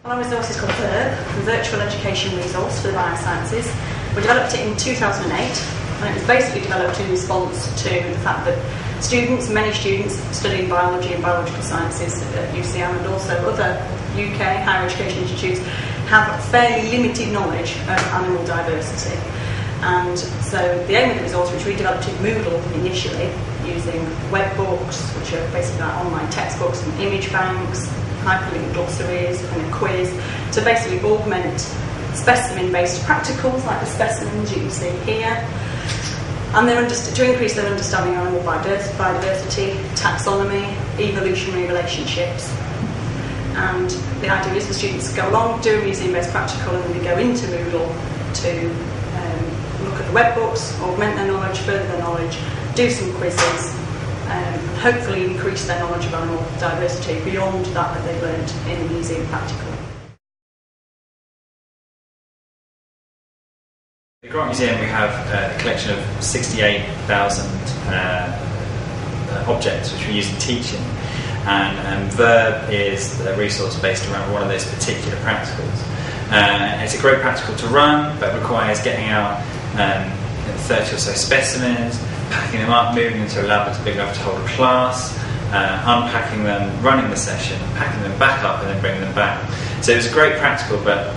Our resource is called VIRB, Virtual Education Resource for the Biosciences. We developed it in 2008, and it was basically developed in response to the fact that many students studying biology and biological sciences at UCM and also other UK higher education institutes have fairly limited knowledge of animal diversity. And so the aim of the resource, which we developed in Moodle initially, using web books, which are basically like online textbooks and image banks, hyperlinked glossaries and a quiz, to basically augment specimen-based practicals like the specimens you can see here, and to increase their understanding of animal biodiversity, taxonomy, evolutionary relationships. And the idea is for students to go along, do a museum-based practical, and then we go into Moodle to look at the web books, augment their knowledge, further their knowledge, do some quizzes, and hopefully increase their knowledge of animal diversity beyond that they've learned in the museum practical. At the Grant Museum we have a collection of 68,000 objects which we use in teaching, and VIRB is the resource based around one of those particular practicals. It's a great practical to run, but requires getting out 30 or so specimens, packing them up, moving them to a lab that's big enough to hold a class, unpacking them, running the session, packing them back up and then bringing them back. So it was a great practical, but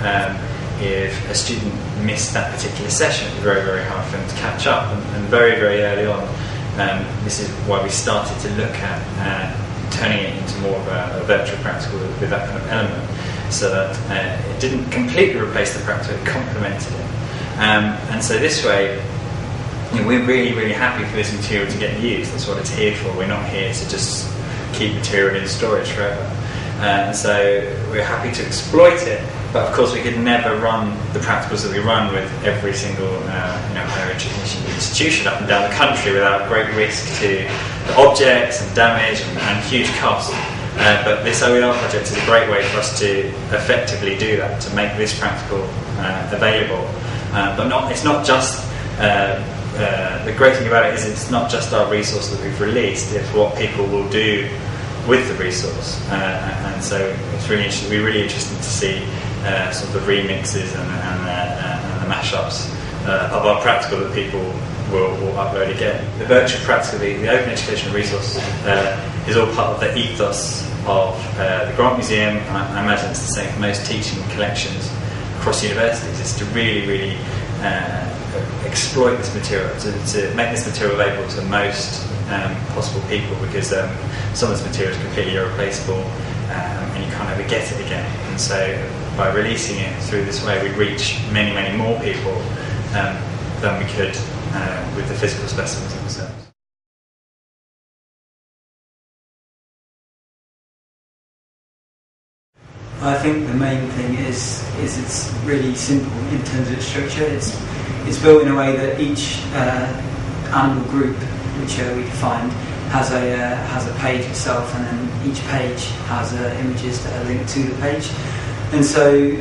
if a student missed that particular session, it was very, very hard for them to catch up. And very, very early on, this is why we started to look at turning it into more of a virtual practical with that kind of element, so that it didn't completely replace the practical, it complemented it. And so this way, we're really, really happy for this material to get used. That's what it's here for. We're not here to just keep material in storage forever. So we're happy to exploit it, but of course we could never run the practicals that we run with every single higher education institution up and down the country without great risk to the objects and damage and huge cost. But this OER project is a great way for us to effectively do that, to make this practical available. But it's not just the great thing about it is it's not just our resource that we've released, it's what people will do with the resource. And so it's really interesting. We're really interested to see sort of the remixes and the mashups of our practical that people will upload again. The virtual practical, the Open Educational Resources, is all part of the ethos of the Grant Museum. I imagine it's the same for most teaching collections across universities. It's to really, really exploit this material, to make this material available to the most possible people, because some of this material is completely irreplaceable and you can't ever get it again. And so by releasing it through this way, we reach many, many more people than we could with the physical specimens themselves. I think the main thing is it's really simple in terms of its structure. It's built in a way that each animal group which we defined has a page itself, and then each page has images that are linked to the page. And so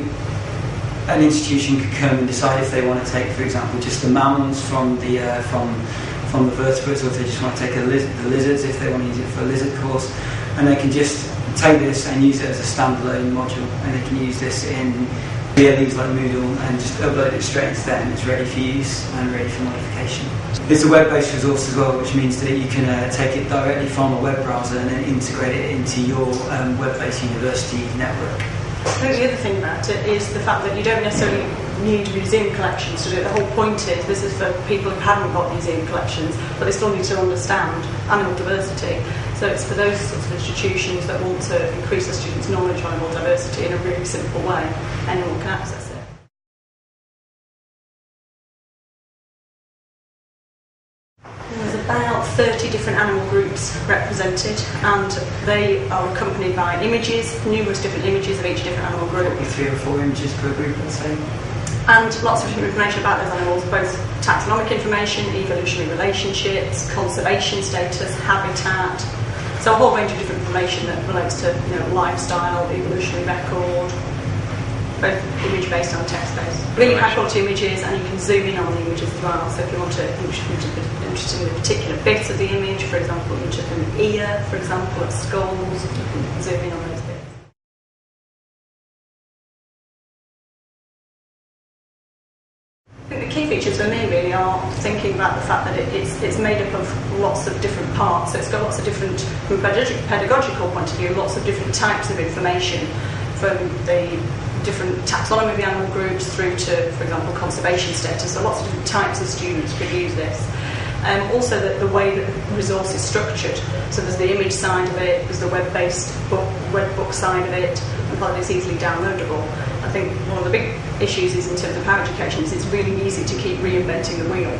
an institution could come and decide if they want to take, for example, just the mammals from the vertebrates, or if they just want to take the lizards, if they want to use it for a lizard course, and they can just take this and use it as a standalone module, and they can use this in things like Moodle and just upload it straight into there, and it's ready for use and ready for modification. It's a web-based resource as well, which means that you can take it directly from a web browser and then integrate it into your web-based university network. I think the other thing about it is the fact that you don't necessarily need museum collections to do it. The whole point is this is for people who haven't got museum collections, but they still need to understand animal diversity. So it's for those sorts of institutions that want to increase their students' knowledge of animal diversity in a really simple way. Anyone can access it. There's about 30 different animal groups represented, and they are accompanied by images, numerous different images of each different animal group. 3 or 4 images per group, let's say. And lots of different information about those animals, both taxonomic information, evolutionary relationships, conservation status, habitat. So a whole range of different information that relates to lifestyle, evolutionary record, both image-based and text-based. Really high-quality images, and you can zoom in on the images as well. So if you want to interested in a particular bit of the image, for example, you took an ear, for example, of skulls, you can zoom in on those bits. key features for me really are thinking about the fact that it's made up of lots of different parts. So it's got lots of different, from a pedagogical point of view, lots of different types of information, from the different taxonomy of the animal groups through to, for example, conservation status. So lots of different types of students could use this. Also the way that the resource is structured. So there's the image side of it, there's the web-based web book side of it, and part of it's easily downloadable. I think one of the big issues is in terms of higher education is it's really easy to keep reinventing the wheel.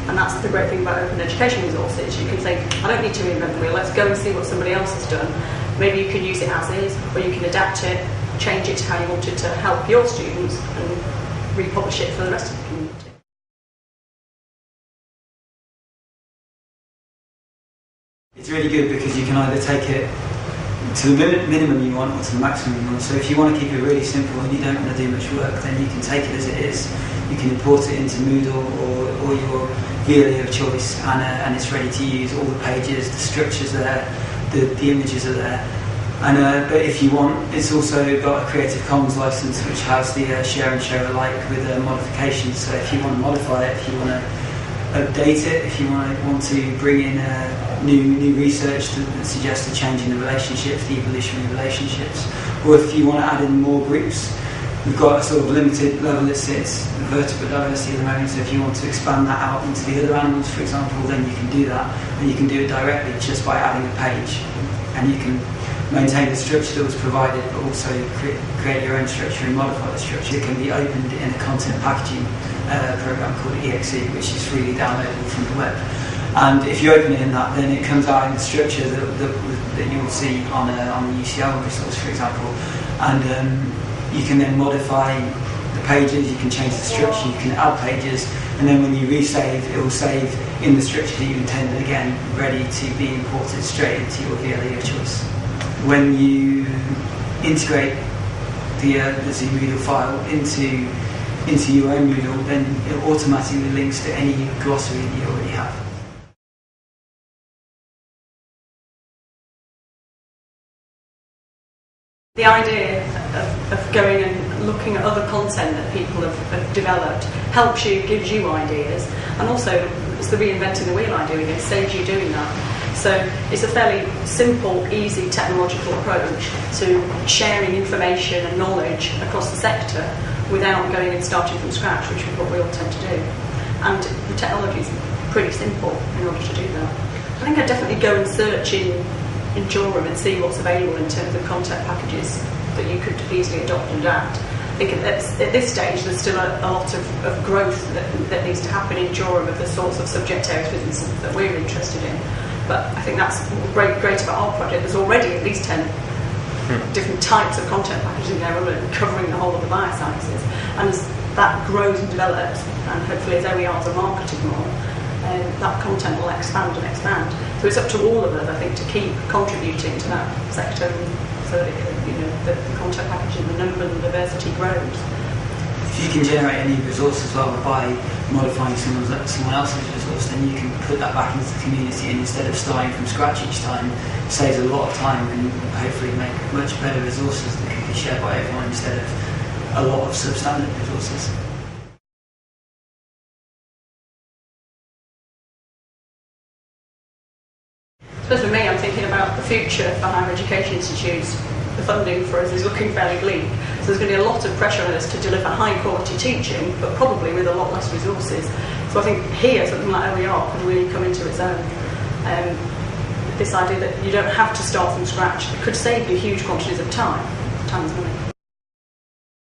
And that's the great thing about open education resources. You can think, I don't need to reinvent the wheel, let's go and see what somebody else has done. Maybe you can use it as is, or you can adapt it, change it to how you want it to help your students, and republish it for the rest of the community. It's really good because you can either take it to the minimum you want or to the maximum you want. So if you want to keep it really simple and you don't want to do much work, then you can take it as it is. You can import it into Moodle or your VLE of choice, and it's ready to use. All the pages, the structures are there, the images are there. And but if you want, it's also got a Creative Commons license which has the share and share alike with modifications. So if you want to modify it, if you want to update it, if you want to bring in new research that suggests a change in the relationships, the evolutionary relationships, or if you want to add in more groups, we've got a sort of limited level. It's vertebrate diversity at the moment, so if you want to expand that out into the other animals, for example, then you can do that, and you can do it directly just by adding a page, and you can maintain the structure that was provided, but also create your own structure and modify the structure. It can be opened in a content packaging program called EXE, which is freely downloadable from the web. And if you open it in that, then it comes out in the structure that you'll see on the UCL resource, for example. And you can then modify the pages, you can change the structure, you can add pages, and then when you resave, it will save in the structure that you intended again, ready to be imported straight into your VLE of choice. When you integrate the Moodle file into your own Moodle, then it automatically links to any glossary that you already have. The idea of going and looking at other content that people have developed helps you, gives you ideas, and also it's the reinventing the wheel idea again, saves you doing that. So it's a fairly simple, easy technological approach to sharing information and knowledge across the sector without going and starting from scratch, which is what we all tend to do. And the technology is pretty simple in order to do that. I think I'd definitely go and search in Jorum and see what's available in terms of content packages that you could easily adopt and adapt. I think at this stage there's still a lot of growth that needs to happen in Jorum of the sorts of subject areas for instance that we're interested in. But I think that's great about our project. There's already at least 10 different types of content packages in there covering the whole of the biosciences. And as that grows and develops, and hopefully as OERs are marketed more, that content will expand and expand. So it's up to all of us, I think, to keep contributing to that sector, so that the content package and the number and the diversity grows. If you can generate any resource as well by modifying someone else's resource, then you can put that back into the community, and instead of starting from scratch each time, it saves a lot of time and hopefully make much better resources that can be shared by everyone instead of a lot of substandard resources. I suppose for me, I'm thinking about the future for higher education institutes. The funding for us is looking fairly bleak, so there's going to be a lot of pressure on us to deliver high quality teaching, but probably with a lot less resources. So I think here something like OER could really come into its own. This idea that you don't have to start from scratch, it could save you huge quantities of time. Time is money.